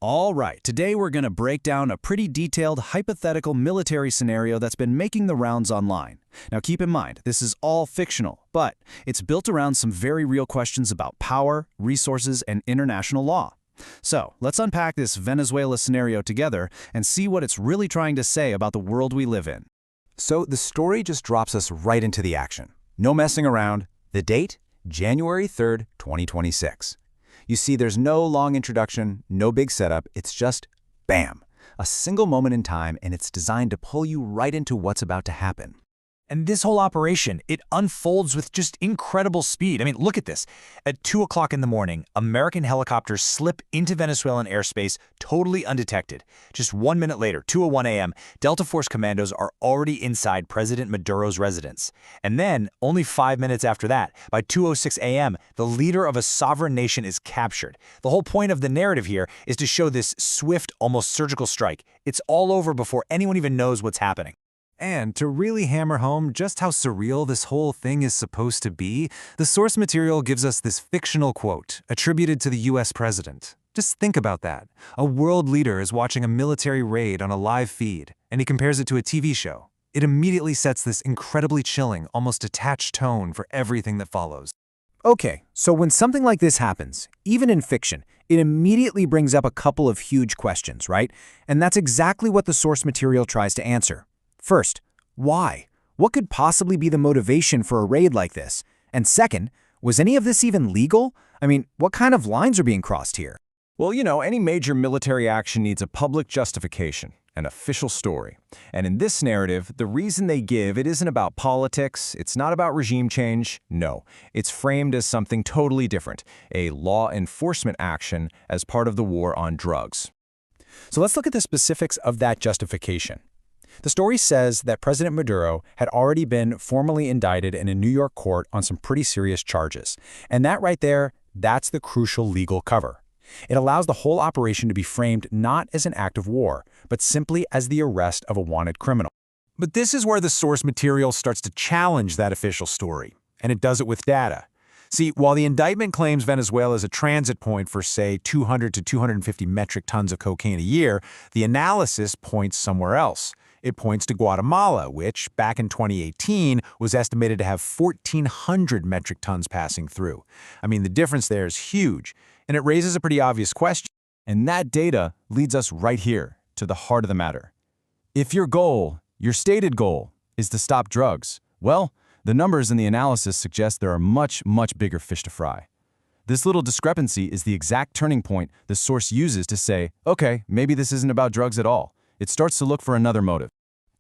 All right, today we're going to break down a pretty detailed hypothetical military scenario that's been making the rounds online. Now keep in mind, this is all fictional, but it's built around some very real questions about power, resources, and international law. So let's unpack this Venezuela scenario together and see what it's really trying to say about the world we live in. So the story just drops us right into the action. No messing around. The date? January 3rd, 2026. You see, there's no long introduction, no big setup, it's just bam, a single moment in time, and it's designed to pull you right into what's about to happen. And this whole operation, it unfolds with just incredible speed. I mean, look at this. At 2 o'clock in the morning, American helicopters slip into Venezuelan airspace totally undetected. Just 1 minute later, 2:01 a.m., Delta Force commandos are already inside President Maduro's residence. And then, only 5 minutes after that, by 2:06 a.m., the leader of a sovereign nation is captured. The whole point of the narrative here is to show this swift, almost surgical strike. It's all over before anyone even knows what's happening. And to really hammer home just how surreal this whole thing is supposed to be, the source material gives us this fictional quote attributed to the US president. Just think about that. A world leader is watching a military raid on a live feed, and he compares it to a TV show. It immediately sets this incredibly chilling, almost detached tone for everything that follows. Okay, so when something like this happens, even in fiction, it immediately brings up a couple of huge questions, right? And that's exactly what the source material tries to answer. First, why? What could possibly be the motivation for a raid like this? And second, was any of this even legal? I mean, what kind of lines are being crossed here? Well, any major military action needs a public justification, an official story. And in this narrative, the reason they give it isn't about politics, it's not about regime change, no. It's framed as something totally different, a law enforcement action as part of the war on drugs. So let's look at the specifics of that justification. The story says that President Maduro had already been formally indicted in a New York court on some pretty serious charges. And that right there, that's the crucial legal cover. It allows the whole operation to be framed not as an act of war, but simply as the arrest of a wanted criminal. But this is where the source material starts to challenge that official story, and it does it with data. See, while the indictment claims Venezuela is a transit point for, say, 200 to 250 metric tons of cocaine a year, the analysis points somewhere else. It points to Guatemala, which, back in 2018, was estimated to have 1,400 metric tons passing through. I mean, the difference there is huge, and it raises a pretty obvious question. And that data leads us right here to the heart of the matter. If your goal, your stated goal, is to stop drugs, well, the numbers in the analysis suggest there are much, much bigger fish to fry. This little discrepancy is the exact turning point the source uses to say, okay, maybe this isn't about drugs at all. It starts to look for another motive.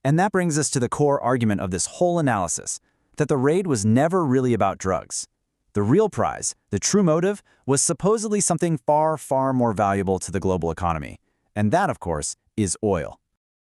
And that brings us to the core argument of this whole analysis, that the raid was never really about drugs. The real prize, the true motive, was supposedly something far, far more valuable to the global economy. And that, of course, is oil.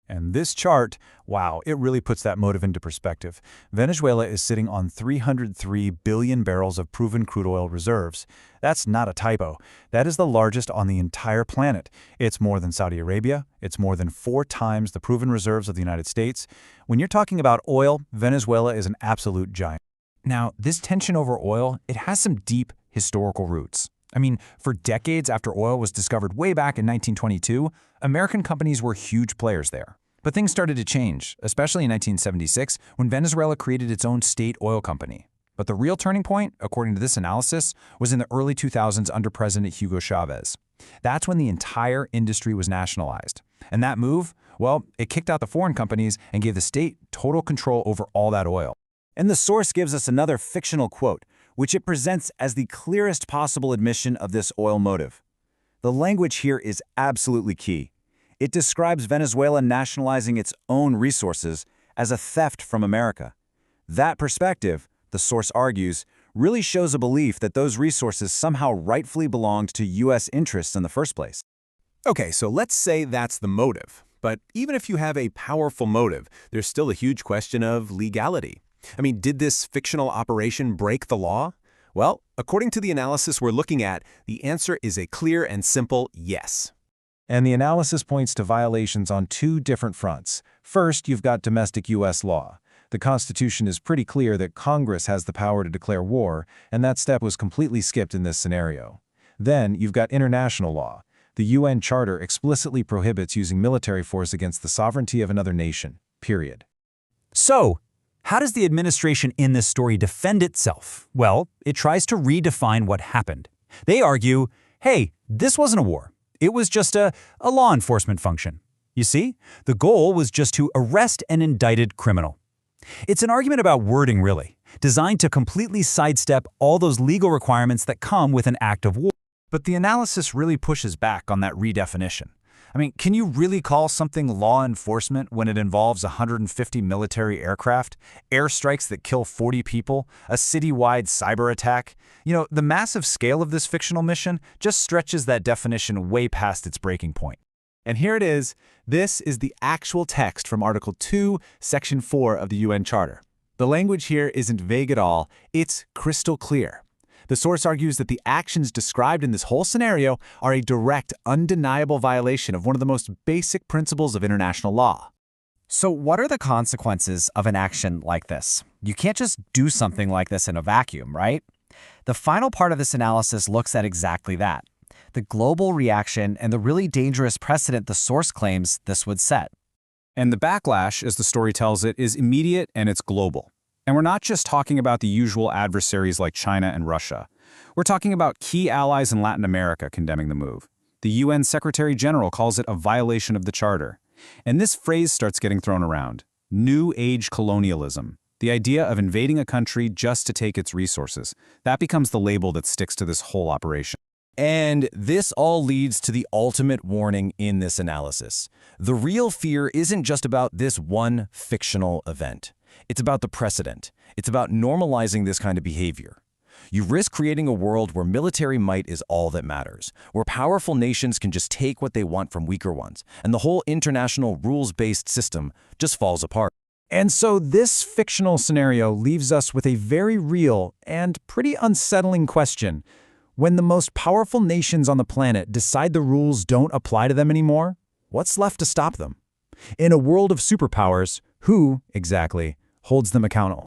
And this chart, wow, it really puts that motive into perspective. Venezuela is sitting on 303 billion barrels of proven crude oil reserves. That's not a typo. That is the largest on the entire planet. It's more than Saudi Arabia. It's more than 4 times the proven reserves of the United States. When you're talking about oil, Venezuela is an absolute giant. Now, this tension over oil, it has some deep historical roots. I mean, for decades after oil was discovered way back in 1922, American companies were huge players there. But things started to change, especially in 1976, when Venezuela created its own state oil company. But the real turning point, according to this analysis, was in the early 2000s under President Hugo Chavez. That's when the entire industry was nationalized. And that move, well, it kicked out the foreign companies and gave the state total control over all that oil. And the source gives us another fictional quote, which it presents as the clearest possible admission of this oil motive. The language here is absolutely key. It describes Venezuela nationalizing its own resources as a theft from America. That perspective, the source argues, really shows a belief that those resources somehow rightfully belonged to U.S. interests in the first place. Okay, so let's say that's the motive. But even if you have a powerful motive, there's still a huge question of legality. I mean, did this fictional operation break the law? Well, according to the analysis we're looking at, the answer is a clear and simple yes. And the analysis points to violations on 2 different fronts. First, you've got domestic U.S. law. The Constitution is pretty clear that Congress has the power to declare war, and that step was completely skipped in this scenario. Then, you've got international law. The UN Charter explicitly prohibits using military force against the sovereignty of another nation, period. So, how does the administration in this story defend itself? Well, it tries to redefine what happened. They argue, hey, this wasn't a war. It was just a law enforcement function. You see, the goal was just to arrest an indicted criminal. It's an argument about wording, really, designed to completely sidestep all those legal requirements that come with an act of war. But the analysis really pushes back on that redefinition. I mean, can you really call something law enforcement when it involves 150 military aircraft, airstrikes that kill 40 people, a citywide cyber attack? You know, the massive scale of this fictional mission just stretches that definition way past its breaking point. And here it is. This is the actual text from Article 2, Section 4 of the UN Charter. The language here isn't vague at all. It's crystal clear. The source argues that the actions described in this whole scenario are a direct, undeniable violation of one of the most basic principles of international law. So what are the consequences of an action like this? You can't just do something like this in a vacuum, right? The final part of this analysis looks at exactly that. The global reaction and the really dangerous precedent the source claims this would set. And the backlash, as the story tells it, is immediate and it's global. And we're not just talking about the usual adversaries like China and Russia. We're talking about key allies in Latin America condemning the move. The UN Secretary General calls it a violation of the Charter. And this phrase starts getting thrown around. New Age Colonialism. The idea of invading a country just to take its resources. That becomes the label that sticks to this whole operation. And this all leads to the ultimate warning in this analysis. The real fear isn't just about this one fictional event. It's about the precedent. It's about normalizing this kind of behavior. You risk creating a world where military might is all that matters, where powerful nations can just take what they want from weaker ones, and the whole international rules-based system just falls apart. And so this fictional scenario leaves us with a very real and pretty unsettling question. When the most powerful nations on the planet decide the rules don't apply to them anymore, what's left to stop them? In a world of superpowers, who, exactly, holds them accountable?